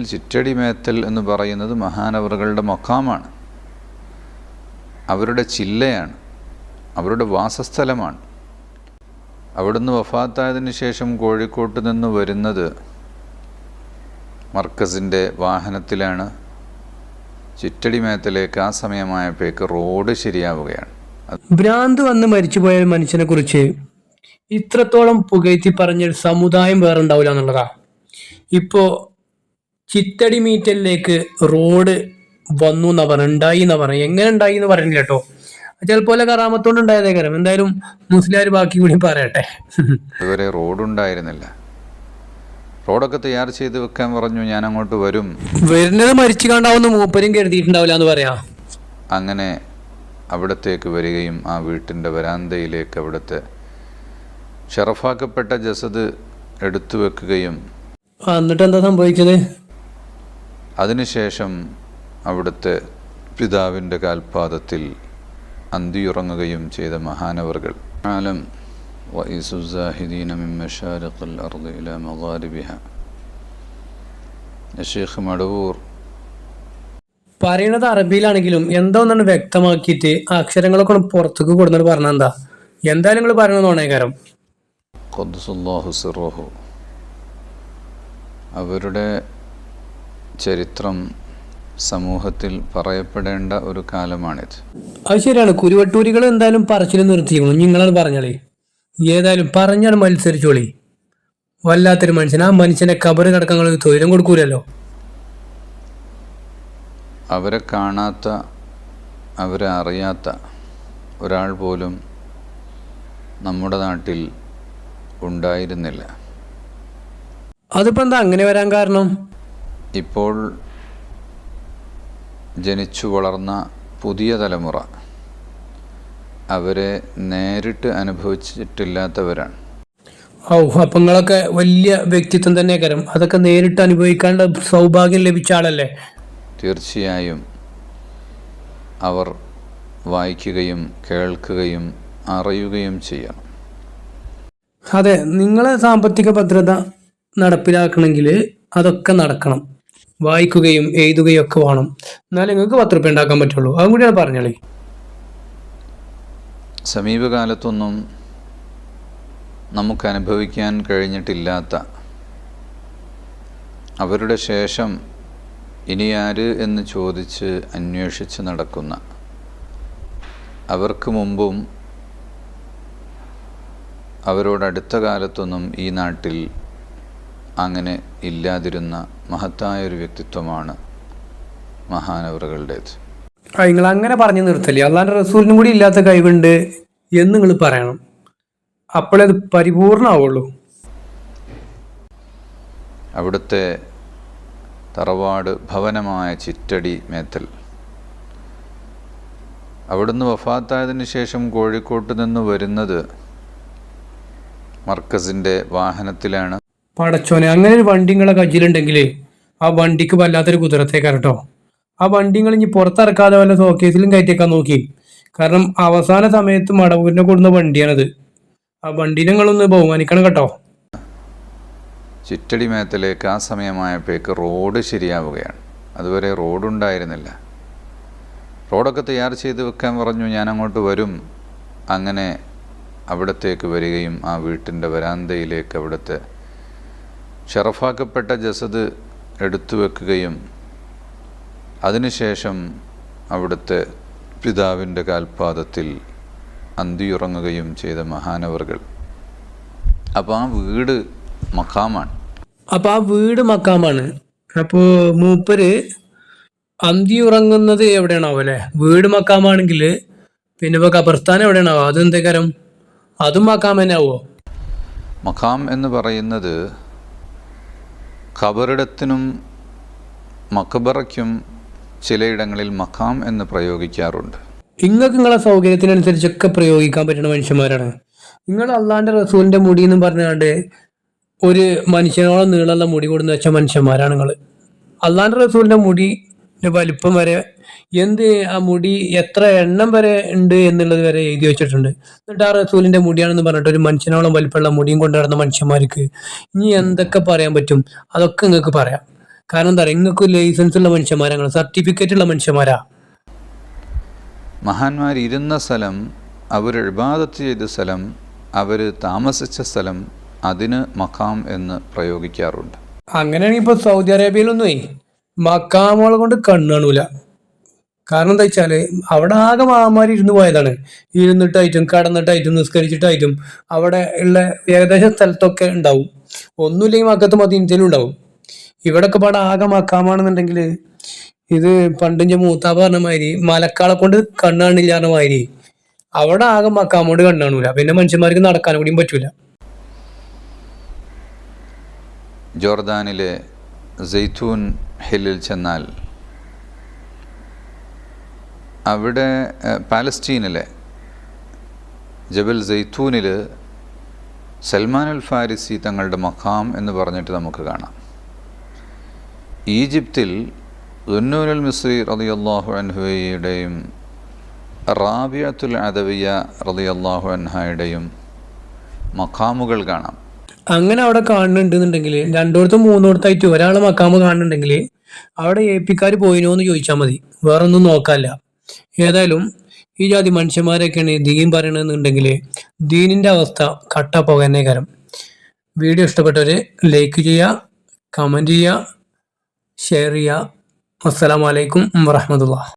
ചിറ്റടി മേത്തൽ എന്ന് പറയുന്നത് മഹാനവറുകളുടെ മഖാമാണ്, അവരുടെ ചില്ലയാണ്, അവരുടെ വാസസ്ഥലമാണ്. അവിടുന്ന് വഫാത്തായതിനു ശേഷം കോഴിക്കോട്ട് നിന്ന് വരുന്നത് മർക്കസിൻ്റെ വാഹനത്തിലാണ്. ചിറ്റടി മേത്തലേക്ക് ആ സമയമായപ്പോഴേക്ക് റോഡ് ശരിയാവുകയാണ്. ഭ്രാന്ത് വന്ന് മരിച്ചുപോയ മനുഷ്യനെ കുറിച്ച് ഇത്രത്തോളം പുകഴ്ത്തി പറഞ്ഞൊരു സമുദായം വേറെ ഉണ്ടാവില്ല എന്നുള്ളതാ. ഇപ്പോ ചിറ്റടി മീറ്റലിലേക്ക് റോഡ് വന്നു എന്നാ പറഞ്ഞ, ഉണ്ടായി എന്നാ പറഞ്ഞ. എങ്ങനെ ഉണ്ടായി എന്ന് പറയുന്നില്ല കേട്ടോ, ചിലപ്പോലെ കറാമത്തോണ്ട് ഉണ്ടായതേ കാര്യം. എന്തായാലും മുസ്ലിയാർ ബാക്കി കൂടി പറയട്ടെ. ഇതുവരെ റോഡുണ്ടായിരുന്നില്ല. റോഡൊക്കെ തയ്യാർ ചെയ്ത് വെക്കാൻ പറഞ്ഞു, ഞാൻ അങ്ങോട്ട് വരും. വരുന്നത് മരിച്ചു കണ്ടാവുന്ന മൂപ്പരും കരുതിയിട്ടുണ്ടാവില്ല എന്ന് പറയാ. അങ്ങനെ അവിടത്തേക്ക് വരികയും ആ വീട്ടിൻ്റെ വരാന്തയിലേക്ക് അവിടുത്തെ ഷറഫാക്കപ്പെട്ട ജസദ് എടുത്തു വെക്കുകയും എന്നിട്ട് എന്താ സംഭവിച്ചത്? അതിനുശേഷം അവിടുത്തെ പിതാവിൻ്റെ കാൽപാദത്തിൽ അന്തിയുറങ്ങുകയും ചെയ്ത മഹാനവറുകൾ. ആലം വഇസുസാഹിദീന മിൻ മശാരിഖിൽ അർദി ഇലാ മഗാരിബിഹ. ശൈഖ് മടവൂർ പറയണത് അറബിയിലാണെങ്കിലും എന്തോന്നാണ് വ്യക്തമാക്കിയിട്ട് അക്ഷരങ്ങളൊക്കെ പുറത്തേക്ക് കൊടുത്തിട്ട് പറഞ്ഞ എന്താ എന്തായാലും നിങ്ങൾ പറയണമെന്നാണേ കാരം. ഖദ്ദസുല്ലാഹു സിർറഹു. അവരുടെ ചരിത്രം സമൂഹത്തിൽ പറയപ്പെടേണ്ട ഒരു കാലമാണിത്. അത് ശരിയാണ്. കുരുവട്ടൂരികൾ എന്തായാലും പറച്ചിൽ നിർത്തിയിരിക്കണം. നിങ്ങളത് പറഞ്ഞോളി, ഏതായാലും പറഞ്ഞാൽ മത്സരിച്ചോളി. വല്ലാത്തൊരു മനുഷ്യൻ. ആ മനുഷ്യനെ കബറ് കിടക്കാൻ തൊഴിലും കൊടുക്കൂലല്ലോ. അവരെ കാണാത്ത, അവരെ അറിയാത്ത ഒരാൾ പോലും നമ്മുടെ നാട്ടിൽ ഉണ്ടായിരുന്നില്ല. അതിപ്പോൾ എന്താ അങ്ങനെ വരാൻ കാരണം? ഇപ്പോൾ ജനിച്ചു വളർന്ന പുതിയ തലമുറ അവരെ നേരിട്ട് അനുഭവിച്ചിട്ടില്ലാത്തവരാണ്. അപ്പം നിങ്ങളൊക്കെ വലിയ വ്യക്തിത്വം തന്നെ കാര്യം. അതൊക്കെ നേരിട്ട് അനുഭവിക്കാനുള്ള സൗഭാഗ്യം ലഭിച്ച ആളല്ലേ? തീർച്ചയായും അവർ വായിക്കുകയും കേൾക്കുകയും അറിയുകയും ചെയ്യണം. അതെ, നിങ്ങളെ സാമ്പത്തിക ഭദ്രത നടപ്പിലാക്കണമെങ്കിൽ അതൊക്കെ നടക്കണം. വായിക്കുകയും എഴുതുകയും ഒക്കെ വേണം. എന്നാലും നിങ്ങൾക്ക് 10 രൂപ ഉണ്ടാക്കാൻ പറ്റുള്ളൂ. അതും കൂടിയാണ് പറഞ്ഞോളി. സമീപകാലത്തൊന്നും നമുക്ക് അനുഭവിക്കാൻ കഴിഞ്ഞിട്ടില്ലാത്ത, അവരുടെ ശേഷം ഇനി ആര് എന്ന് ചോദിച്ച് അന്വേഷിച്ച് നടക്കുന്ന, അവർക്ക് മുമ്പും അവരോടടുത്ത കാലത്തൊന്നും ഈ നാട്ടിൽ അങ്ങനെ ഇല്ലാതിരുന്ന മഹത്തായൊരു വ്യക്തിത്വമാണ് മഹാനവറുകളുടേത്. നിങ്ങൾ അങ്ങനെ പറഞ്ഞു നിർത്തല്ലേ. അള്ളാന്റെ റസൂലിനും കൂടി ഇല്ലാത്ത കഴിവുണ്ട് എന്ന് നിങ്ങൾ പറയണം. അപ്പോഴേ അത് പരിപൂർണമാവുള്ളൂ. അവിടുത്തെ തറവാട് ഭവനമായ ചിറ്റടി മേത്തൽ, അവിടുന്ന് വഫാത്തായതിനു ശേഷം കോഴിക്കോട്ട് നിന്ന് വരുന്നത് മർക്കസിൻ്റെ വാഹനത്തിലാണ്. പടച്ചോനെ, അങ്ങനെ ഒരു വണ്ടിങ്ങളെ കയ്യിലുണ്ടെങ്കിൽ ആ വണ്ടിക്ക് വല്ലാത്തൊരു കുതിരത്തേക്കാണ് കേട്ടോ. ആ വണ്ടിങ്ങൾ ഇനി പുറത്തിറക്കാതെ വല്ല ഷോക്കേസിലും കയറ്റിയേക്കാൻ നോക്കി. കാരണം അവസാന സമയത്ത് മടവൂരിനെ കൊടുന്ന വണ്ടിയാണത്. ആ വണ്ടിനെ നിങ്ങളൊന്ന് ബഹുമാനിക്കണം കേട്ടോ. ചിറ്റടി മേത്തലേക്ക് ആ സമയമായപ്പോഴേക്ക് റോഡ് ശരിയാവുകയാണ്. അതുവരെ റോഡുണ്ടായിരുന്നില്ല. റോഡൊക്കെ തയ്യാർ ചെയ്ത് വെക്കാൻ പറഞ്ഞു, ഞാൻ അങ്ങോട്ട് വരും. അങ്ങനെ അവിടത്തേക്ക് വരികയും ആ വീട്ടിൻ്റെ വരാന്തയിലേക്ക് അവിടുത്തെ ഷറഫാക്കപ്പെട്ട ജസദ് എടുത്തു വെക്കുകയും അതിനുശേഷം അവിടുത്തെ പിതാവിൻ്റെ കാൽപാദത്തിൽ അന്തിയുറങ്ങുകയും ചെയ്ത മഹാനവറുകൾ. അപ്പോൾ ആ വീട് മഖാമാണ്. അപ്പോൾ ആ വീട് മക്കാമാണ്. അപ്പോൾ മൂപ്പര് അന്തി ഉറങ്ങുന്നത് എവിടെയാണാവോ അല്ലേ? വീട് മക്കാമാണെങ്കിൽ പിന്നെ ഇപ്പോൾ ഖബർസ്ഥാനം എവിടെയാണാവോ? അതെന്തേക്കാരം? അതും മക്കാം തന്നെ ആവോ? മഖാം എന്ന് പറയുന്നത് ഖബറിടത്തിനും മക്ബറയ്ക്കും ചിലയിടങ്ങളിൽ മഖാം എന്ന് പ്രയോഗിക്കാറുണ്ട്. നിങ്ങൾക്ക് നിങ്ങളെ സൗകര്യത്തിനനുസരിച്ചൊക്കെ പ്രയോഗിക്കാൻ പറ്റുന്ന മനുഷ്യന്മാരാണ് നിങ്ങൾ. അള്ളാന്റെ റസൂലിന്റെ മുടി എന്ന് പറഞ്ഞാണ്ട് ഒരു മനുഷ്യനോളം നീളമുള്ള മുടി കൊടുന്ന് വെച്ച മനുഷ്യന്മാരാണ് നിങ്ങൾ. അള്ളാന്റെ റസൂലിന്റെ മുടിന്റെ വലിപ്പം വരെ, എന്ത് ആ മുടി എത്ര എണ്ണം വരെ ഉണ്ട് എന്നുള്ളത് വരെ എഴുതി വെച്ചിട്ടുണ്ട്. എന്നിട്ട് ആ റസൂലിന്റെ മുടിയാണെന്ന് പറഞ്ഞിട്ട് ഒരു മനുഷ്യനോളം വലിപ്പമുള്ള മുടിയും കൊണ്ട് നടന്ന മനുഷ്യന്മാർക്ക് ഇനി എന്തൊക്കെ പറയാൻ പറ്റും? അതൊക്കെ നിങ്ങൾക്ക് പറയാം. കാരണം എന്താ പറയുക, നിങ്ങൾക്ക് ലൈസൻസ് ഉള്ള മനുഷ്യന്മാരാണ്, സർട്ടിഫിക്കറ്റ് ഉള്ള മനുഷ്യന്മാരാ. മഹാന്മാർ ഇരുന്ന സ്ഥലം, അവർ ഇബാദത്ത് ചെയ്ത സ്ഥലം, അവർ താമസിച്ച സ്ഥലം, അതിന് മഖാം എന്ന് പ്രയോഗിക്കാറുണ്ട്. അങ്ങനെയാണെങ്കിൽ ഇപ്പോൾ സൗദി അറേബ്യയിലൊന്നുമേ മക്കാമുകളെ കൊണ്ട് കണ്ണ് കാണൂല. കാരണം എന്താ വെച്ചാല് അവിടെ ആകെ മഹാന്മാർ ഇരുന്ന് പോയതാണ്. ഇരുന്നിട്ടായിട്ടും കടന്നിട്ടായിട്ടും നിസ്കരിച്ചിട്ടായിട്ടും അവിടെ ഉള്ള ഏകദേശം സ്ഥലത്തൊക്കെ ഉണ്ടാവും. ഒന്നുമില്ലെങ്കിൽ മക്കത്ത് മദീനത്തിലും ഉണ്ടാവും. ഇവിടൊക്കെ പാടെ ആകെ മക്കാമാണെന്നുണ്ടെങ്കിൽ ഇത് പണ്ടിന്റെ മൂത്താപ്പ പറഞ്ഞ മാതിരി മലക്കാളെ കൊണ്ട് കണ്ണ് കാണില്ല പറഞ്ഞ മാതിരി അവിടെ ആകെ മക്കാമോട് കണ്ണ് കാണൂല. പിന്നെ മനുഷ്യന്മാർക്ക് നടക്കാൻ കൂടിയും പറ്റൂല. ജോർദാനിലെ സെയ്തൂൻ ഹില്ലിൽ ചെന്നാൽ അവിടെ പാലസ്തീനിലെ ജബൽ സെയ്തൂനിൽ സൽമാൻ അൽ ഫാരിസി തങ്ങളുടെ മഖാം എന്ന് പറഞ്ഞിട്ട് നമുക്ക് കാണാം. ഈജിപ്തിൽ ദുന്നൂൻ അൽ മിസ്രി റളിയല്ലാഹു അൻഹയുടെയും റാബിയത്തുൽ അദവിയ റളിയല്ലാഹു അൻഹയുടെയും മഖാമുകൾ കാണാം. അങ്ങനെ അവിടെ കാണുന്നുണ്ടെന്നുണ്ടെങ്കിൽ രണ്ടിടത്തും മൂന്നിടത്തായിട്ട് ഒരാളെ മക്കാമ് കാണുന്നുണ്ടെങ്കിൽ അവിടെ ഏപ്പിക്കാർ പോയിനോ എന്ന് ചോദിച്ചാൽ മതി, വേറെ ഒന്നും നോക്കാല്ല. ഏതായാലും ഈ ജാതി മനുഷ്യന്മാരൊക്കെയാണ് ദീൻ പറയണമെന്നുണ്ടെങ്കിൽ ദീനിന്റെ അവസ്ഥ കട്ട പോകന്നെ കാരം. വീഡിയോ ഇഷ്ടപ്പെട്ടവര് ലൈക്ക് ചെയ്യുക, കമന്റ് ചെയ്യുക, ഷെയർ ചെയ്യുക. അസ്സലാമു അലൈക്കും വറഹ്മത്തുള്ളാഹി.